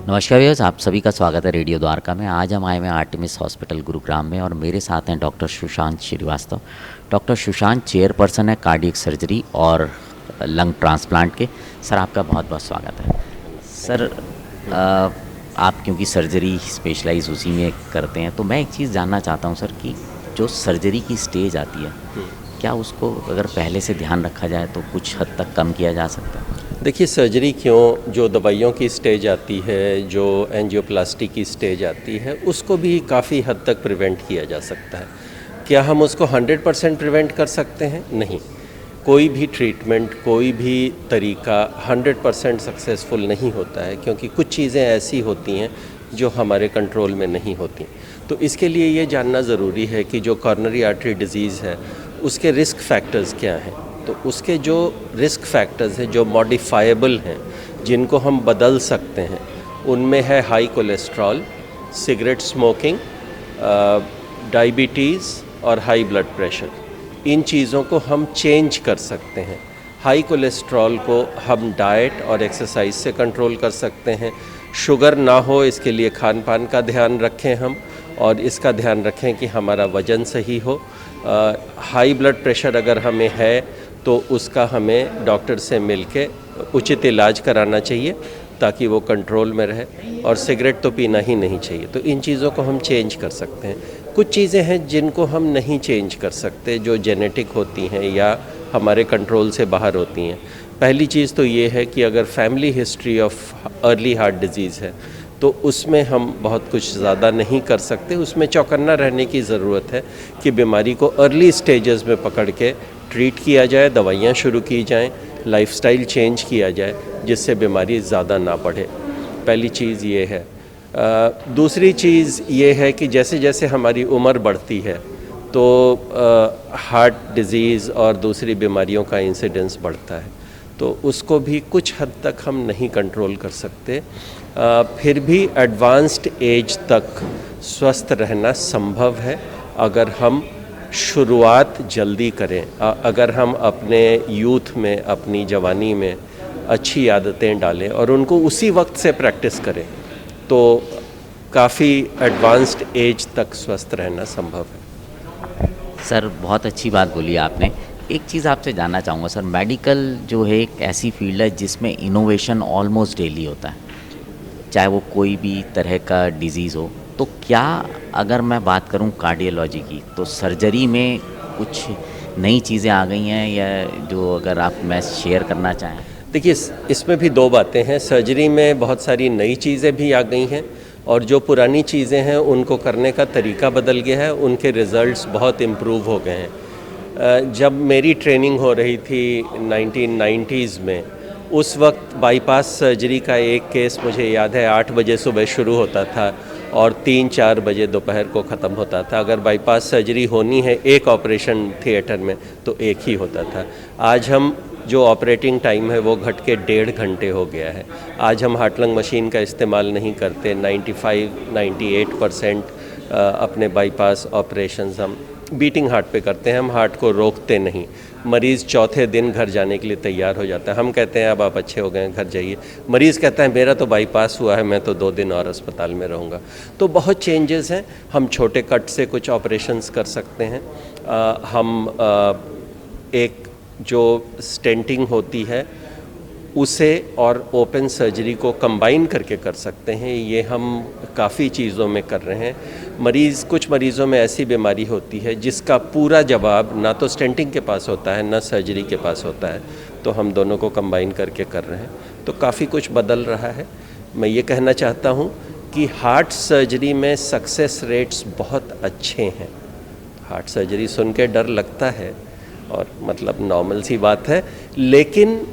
नमस्कार व्यूअर्स, आप सभी का स्वागत है रेडियो द्वारका में। आज हम आए हुए हैं आर्टेमिस हॉस्पिटल गुरुग्राम में और मेरे साथ हैं doctor Sushant Srivastava. Doctor Sushant chairperson है कार्डियक सर्जरी और लंग ट्रांसप्लांट के। सर, आपका बहुत बहुत स्वागत है। सर, आप क्योंकि सर्जरी स्पेशलाइज उसी में करते हैं, तो मैं एक चीज़ जानना चाहता हूं सर कि जो सर्जरी की स्टेज आती है, क्या उसको अगर पहले से ध्यान रखा जाए तो कुछ हद तक कम किया जा सकता है? देखिए, सर्जरी क्यों, जो दवाइयों की स्टेज आती है, जो एंजियोप्लास्टी की स्टेज आती है, उसको भी काफ़ी हद तक प्रिवेंट किया जा सकता है। क्या हम उसको 100% प्रिवेंट कर सकते हैं? नहीं। कोई भी ट्रीटमेंट, कोई भी तरीका 100% सक्सेसफुल नहीं होता है, क्योंकि कुछ चीज़ें ऐसी होती हैं जो हमारे कंट्रोल में नहीं होती। तो इसके लिए ये जानना ज़रूरी है कि जो कॉर्नरी आर्टरी डिजीज़ है, उसके रिस्क फैक्टर्स क्या हैं। तो उसके जो रिस्क फैक्टर्स हैं, जो मॉडिफाइबल हैं, जिनको हम बदल सकते हैं, उनमें है high cholesterol, cigarette smoking, diabetes और हाई ब्लड प्रेशर। इन चीज़ों को हम चेंज कर सकते हैं। हाई कोलेस्ट्रॉल को हम डाइट और एक्सरसाइज से कंट्रोल कर सकते हैं। शुगर ना हो, इसके लिए खान पान का ध्यान रखें हम, और इसका ध्यान रखें कि हमारा वज़न सही हो। हाई ब्लड प्रेशर अगर हमें है तो उसका हमें डॉक्टर से मिलके उचित इलाज कराना चाहिए ताकि वो कंट्रोल में रहे, और सिगरेट तो पीना ही नहीं चाहिए। तो इन चीज़ों को हम चेंज कर सकते हैं। कुछ चीज़ें हैं जिनको हम नहीं चेंज कर सकते, जो जेनेटिक होती हैं या हमारे कंट्रोल से बाहर होती हैं। पहली चीज़ तो ये है कि अगर family history of early heart disease है तो उसमें हम बहुत कुछ ज़्यादा नहीं कर सकते। उसमें चौकन्ना रहने की ज़रूरत है कि बीमारी को अर्ली स्टेजेस में पकड़ के ट्रीट किया जाए, दवाइयाँ शुरू की जाएं, लाइफस्टाइल चेंज किया जाए जिससे बीमारी ज़्यादा ना बढ़े। पहली चीज़ ये है। दूसरी चीज़ ये है कि जैसे जैसे हमारी उम्र बढ़ती है तो हार्ट डिज़ीज़ और दूसरी बीमारियों का इंसिडेंस बढ़ता है, तो उसको भी कुछ हद तक हम नहीं कंट्रोल कर सकते। फिर भी एडवांस्ड एज तक स्वस्थ रहना संभव है अगर हम शुरुआत जल्दी करें। अगर हम अपने यूथ में, अपनी जवानी में अच्छी आदतें डालें और उनको उसी वक्त से प्रैक्टिस करें तो काफ़ी एडवांस्ड एज तक स्वस्थ रहना संभव है। सर, बहुत अच्छी बात बोली आपने। एक चीज़ आपसे जानना चाहूँगा सर, मेडिकल जो है एक ऐसी फील्ड है जिसमें इनोवेशन ऑलमोस्ट डेली होता है, चाहे वो कोई भी तरह का डिज़ीज़ हो। तो क्या अगर मैं बात करूं कार्डियोलॉजी की, तो सर्जरी में कुछ नई चीज़ें आ गई हैं या जो अगर आप मैं शेयर करना चाहें? देखिए, इसमें भी दो बातें हैं। सर्जरी में बहुत सारी नई चीज़ें भी आ गई हैं और जो पुरानी चीज़ें हैं उनको करने का तरीका बदल गया है, उनके रिज़ल्ट्स बहुत इम्प्रूव हो गए हैं। जब मेरी ट्रेनिंग हो रही थी 1990s में, उस वक्त बाईपास सर्जरी का एक केस मुझे याद है 8 बजे सुबह शुरू होता था और 3-4 बजे दोपहर को ख़त्म होता था। अगर बाईपास सर्जरी होनी है एक ऑपरेशन थिएटर में तो एक ही होता था। आज हम जो ऑपरेटिंग टाइम है वो घट के 1.5 घंटे हो गया है। आज हम हार्ट लंग मशीन का इस्तेमाल नहीं करते। 95-98% अपने बाईपास ऑपरेशंस हम बीटिंग हार्ट पे करते हैं। हम हार्ट को रोकते नहीं। मरीज़ चौथे दिन घर जाने के लिए तैयार हो जाता है। हम कहते हैं अब आप अच्छे हो गए हैं, घर जाइए। मरीज़ कहता है मेरा तो बाईपास हुआ है, मैं तो 2 दिन और अस्पताल में रहूँगा। तो बहुत चेंजेस हैं। हम छोटे कट से कुछ ऑपरेशंस कर सकते हैं। एक जो स्टेंटिंग होती है उसे और ओपन सर्जरी को कंबाइन करके कर सकते हैं। ये हम काफ़ी चीज़ों में कर रहे हैं। कुछ मरीज़ों में ऐसी बीमारी होती है जिसका पूरा जवाब ना तो स्टेंटिंग के पास होता है ना सर्जरी के पास होता है, तो हम दोनों को कंबाइन करके कर रहे हैं। तो काफ़ी कुछ बदल रहा है। मैं ये कहना चाहता हूँ कि हार्ट सर्जरी में सक्सेस रेट्स बहुत अच्छे हैं। हार्ट सर्जरी सुन के डर लगता है और मतलब नॉर्मल सी बात है, लेकिन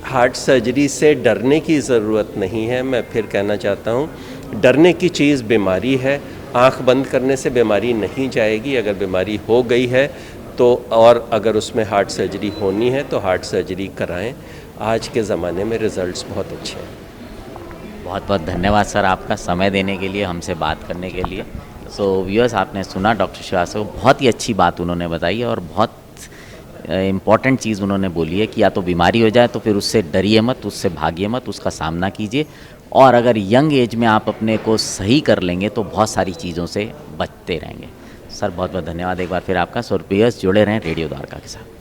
हार्ट सर्जरी से डरने की ज़रूरत नहीं है। मैं फिर कहना चाहता हूँ, डरने की चीज़ बीमारी है। आंख बंद करने से बीमारी नहीं जाएगी। अगर बीमारी हो गई है तो, और अगर उसमें हार्ट सर्जरी होनी है तो हार्ट सर्जरी कराएं। आज के ज़माने में रिज़ल्ट्स बहुत अच्छे हैं। बहुत बहुत धन्यवाद सर आपका समय देने के लिए, हमसे बात करने के लिए। सो व्यूअर्स, आपने सुना डॉक्टर श्रीवास्तव, बहुत ही अच्छी बात उन्होंने बताई और बहुत इम्पॉर्टेंट चीज़ उन्होंने बोली है कि या तो बीमारी हो जाए तो फिर उससे डरिए मत, उससे भागिए मत, उसका सामना कीजिए और अगर यंग एज में आप अपने को सही कर लेंगे तो बहुत सारी चीज़ों से बचते रहेंगे। सर बहुत बहुत धन्यवाद एक बार फिर आपका। सो व्यूअर्स जुड़े रहें रेडियो द्वारका के साथ।